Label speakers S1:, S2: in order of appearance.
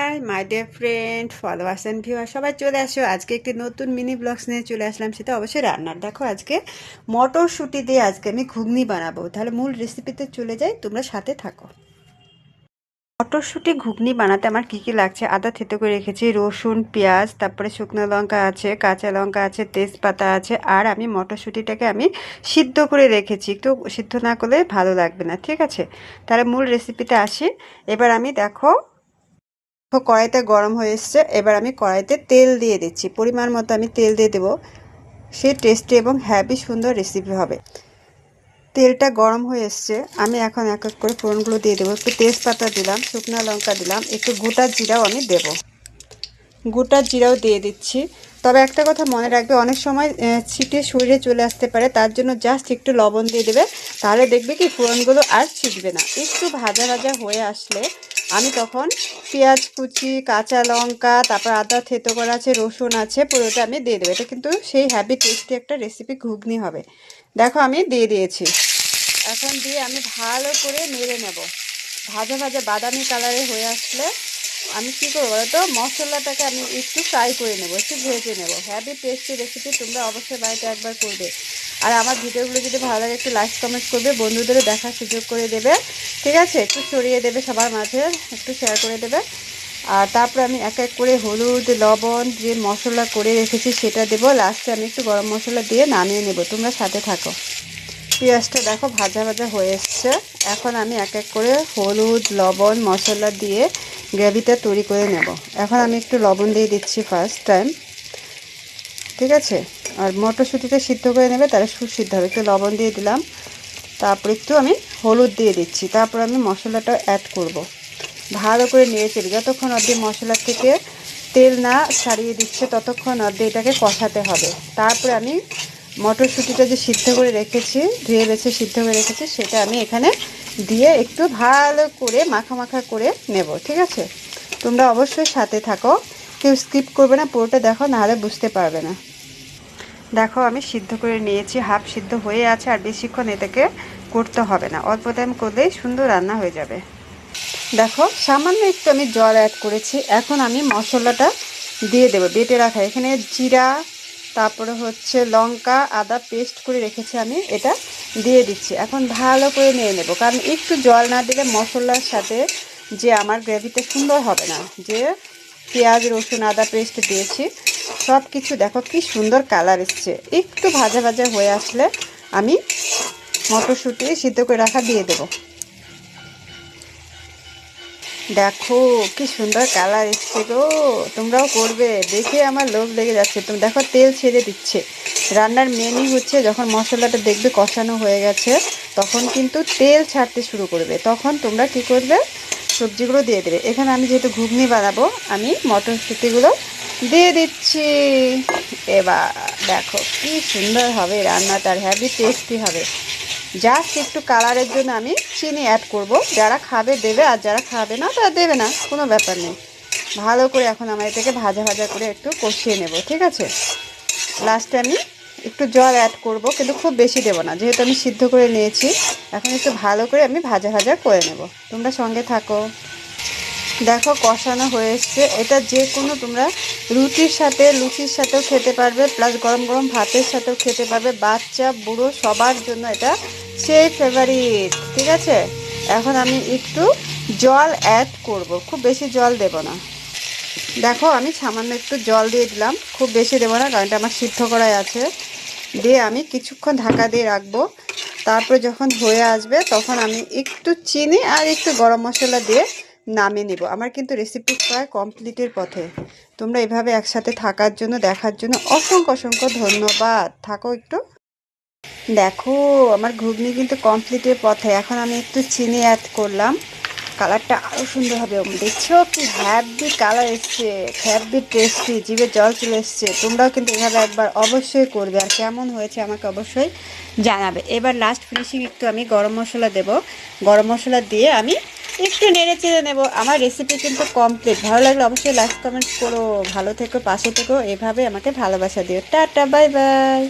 S1: Hi my dear friend followers and viewer সবাই চলে আসো। আজকে একটি নতুন মিনি ব্লগস নিয়ে চলে আসলাম, সেটা অবশ্যই রান্নার। দেখো আজকে মটরশুঁটি দিয়ে আজকে আমি ঘুগনি বানাবো। তাহলে মূল রেসিপিতে চলে যাই, তোমরা সাথে থাকো। মটরশুঁটি ঘুগনি বানাতে আমার কী কী লাগছে: আদা থেতো করে রেখেছি, রসুন, পেঁয়াজ, তারপরে শুকনো লঙ্কা আছে, কাঁচা লঙ্কা আছে, তেজপাতা আছে, আর আমি মটরশুঁটিটাকে আমি সিদ্ধ করে রেখেছি। একটু সিদ্ধ না করলে ভালো লাগবে না, ঠিক আছে? তাহলে মূল রেসিপিতে আসি। এবার আমি দেখো কড়াইতে গরম হয়ে এসছে। এবার আমি কড়াইতে তেল দিয়ে দিচ্ছি, পরিমাণ মতো আমি তেল দিয়ে দেবো। সে টেস্টি এবং হ্যাভি সুন্দর রেসিপি হবে। তেলটা গরম হয়ে এসছে, আমি এখন এক এক করে ফোড়নগুলো দিয়ে দেবো। একটু তেজপাতা দিলাম, শুকনো লঙ্কা দিলাম, একটু গোটা জিরাও আমি দেবো। গোটা জিরাও দিয়ে দিচ্ছি। তবে একটা কথা মনে রাখবে, অনেক সময় ছিটে শরীরে চলে আসতে পারে, তার জন্য জাস্ট একটু লবণ দিয়ে দেবে, তাহলে দেখবে কি ফোড়নগুলো আর ছিটবে না। একটু ভাজা ভাজা হয়ে আসলে আমি তখন পেঁয়াজ কুচি, কাঁচা লঙ্কা, তারপর আদা থেতো করা আছে, রসুন আছে, পুরোটা আমি দিয়ে দেবো। এটা কিন্তু সেই হ্যাভি টেস্টি একটা রেসিপি ঘুগনি হবে। দেখো আমি দিয়ে দিয়েছি। এখন দিয়ে আমি ভালো করে নেড়ে নেব। ভাজা ভাজা বাদামি কালারে হয়ে আসলে আমি কী করবো বলো তো, মশলাটাকে আমি একটু ফ্রাই করে নেবো, একটু ভেজে নেবো। হ্যাভি টেস্টি রেসিপি, তোমরা অবশ্যই বাড়িতে একবার করবে। আর আমার ভিডিওগুলো যদি ভালো লাগে একটু লাইক কমেন্ট করবে, বন্ধুদেরও দেখার সুযোগ করে দেবে, ঠিক আছে? একটু ছড়িয়ে দেবে সবার মাঝে, একটু শেয়ার করে দেবে। আর তারপরে আমি এক এক করে হলুদ, লবণ, যে মশলা করে রেখেছি সেটা দেবো। লাস্টে আমি একটু গরম মশলা দিয়ে নামিয়ে নেব। তোমরা সাথে থাকো। পেঁয়াজটা দেখো ভাজা ভাজা হয়ে এসছে। এখন আমি এক এক করে হলুদ, লবণ, মশলা দিয়ে গ্রেভিটা তৈরি করে নেব। এখন আমি একটু লবণ দিয়ে দিচ্ছি ফার্স্ট টাইম, ঠিক আছে? আর মটরশুঁটিটা সিদ্ধ করে নেবে, তাহলে সুসিদ্ধ হবে। একটু লবণ দিয়ে দিলাম, তারপর একটু আমি হলুদ দিয়ে দিচ্ছি, তারপর আমি মশলাটা অ্যাড করব। ভালো করে নেড়ে চেড়ে যতক্ষণ অবধি মশলা থেকে তেল না ছাড়িয়ে দিচ্ছে ততক্ষণ অবধি এটাকে কষাতে হবে। তারপরে আমি মটরশুঁটিটা যে সিদ্ধ করে রেখেছি, ধুয়ে বেছে সিদ্ধ করে রেখেছি, সেটা আমি এখানে দিয়ে একটু ভালো করে মাখা মাখা করে নেব, ঠিক আছে? তোমরা অবশ্যই সাথে থাকো, কেউ স্কিপ করবে না, পুরোটা দেখো, নাহলে বুঝতে পারবে না। দেখো আমি সিদ্ধ করে নিয়েছি, হাফ সিদ্ধ হয়ে আছে, আর বেশিক্ষণ এটাকে করতে হবে না, অল্প টাইম করলেই সুন্দর রান্না হয়ে যাবে। দেখো সামান্য একটু আমি জল অ্যাড করেছি। এখন আমি মশলাটা দিয়ে দেবো, বেটে রাখা এখানে জিরা, তারপরে হচ্ছে লঙ্কা, আদা পেস্ট করে রেখেছি আমি, এটা দিয়ে দিচ্ছি। এখন ভালো করে নিয়ে নেব, কারণ একটু জল না দিলে মশলার সাথে যে আমার গ্রেভিটা সুন্দর হবে না। যে পেঁয়াজ, রসুন, আদা পেস্ট দিয়েছি, সব কিছু দেখো কি সুন্দর কালার এসছে। একটু ভাজা ভাজা হয়ে আসলে আমি মটরশুঁটি সিদ্ধ করে রাখা দিয়ে দেবো। দেখো কি সুন্দর কালার এসছে গো, তোমরাও করবে, দেখে আমার লোভ লেগে যাচ্ছে। তুমি দেখো তেল ছেড়ে দিচ্ছে। রান্নার মেনই হচ্ছে যখন মশলাটা দেখবে কষানো হয়ে গেছে, তখন কিন্তু তেল ছাড়তে শুরু করবে, তখন তোমরা কি করবে, সবজিগুলো দিয়ে দেবে। এখানে আমি যেহেতু ঘুগনি বানাবো, আমি মটরশুঁটিগুলো দিয়ে দিচ্ছি। এবার দেখো কি সুন্দর হবে রান্নাটা, আর হ্যাভি টেস্টি হবে। জাস্ট একটু কালারের জন্য আমি চিনি অ্যাড করব, যারা খাবে দেবে, আর যারা খাবে না তারা দেবে না, কোনো ব্যাপার নেই। ভালো করে এখন আমার এটাকে ভাজা ভাজা করে একটু কষিয়ে নেব, ঠিক আছে? লাস্টে আমি একটু জল অ্যাড করব, কিন্তু খুব বেশি দেবো না, যেহেতু আমি সিদ্ধ করে নিয়েছি। এখন একটু ভালো করে আমি ভাজা ভাজা করে নেব, তোমরা সঙ্গে থাকো। দেখো কষানো হয়ে এসছে। এটা যে কোনো তোমরা রুটির সাথে, লুচির সাথেও খেতে পারবে, প্লাস গরম গরম ভাতের সাথেও খেতে পারবে। বাচ্চা বুড়ো সবার জন্য এটা সেই ফেভারিট, ঠিক আছে? এখন আমি একটু জল অ্যাড করব, খুব বেশি জল দেব না। দেখো আমি সামান্য একটু জল দিয়ে দিলাম, খুব বেশি দেবো না, কারণ এটা আমার সিদ্ধ করাই আছে। দিয়ে আমি কিছুক্ষণ ঢাকা দিয়ে রাখবো। তারপরে যখন হয়ে আসবে তখন আমি একটু চিনি আর একটু গরম মশলা দিয়ে নামিয়ে নেব। আমার কিন্তু রেসিপি প্রায় কমপ্লিটের পথে। তোমরা এভাবে একসাথে থাকার জন্য, দেখার জন্য অসংখ্য অসংখ্য ধন্যবাদ। থাকো একটু। দেখো আমার ঘুগনি কিন্তু কমপ্লিটের পথে। এখন আমি একটু চিনি অ্যাড করলাম, কালারটা আরও সুন্দর হবে। দেখছো কি হ্যাভি কালার এসছে, হ্যাভি টেস্টি, জিভে জল চলে এসছে। তোমরাও কিন্তু এভাবে একবার অবশ্যই করবে, আর কেমন হয়েছে আমাকে অবশ্যই জানাবে। এবার লাস্ট ফিনিশিং একটু আমি গরম মশলা দেব। গরম মশলা দিয়ে আমি একটু নেড়ে চেড়ে নেব। আমার রেসিপি কিন্তু কমপ্লিট। ভালো লাগলে অবশ্যই লাইক কমেন্ট করো। ভালো থেকো, পাশে থেকো, এভাবে আমাকে ভালোবাসা দিও। Tata, bye bye.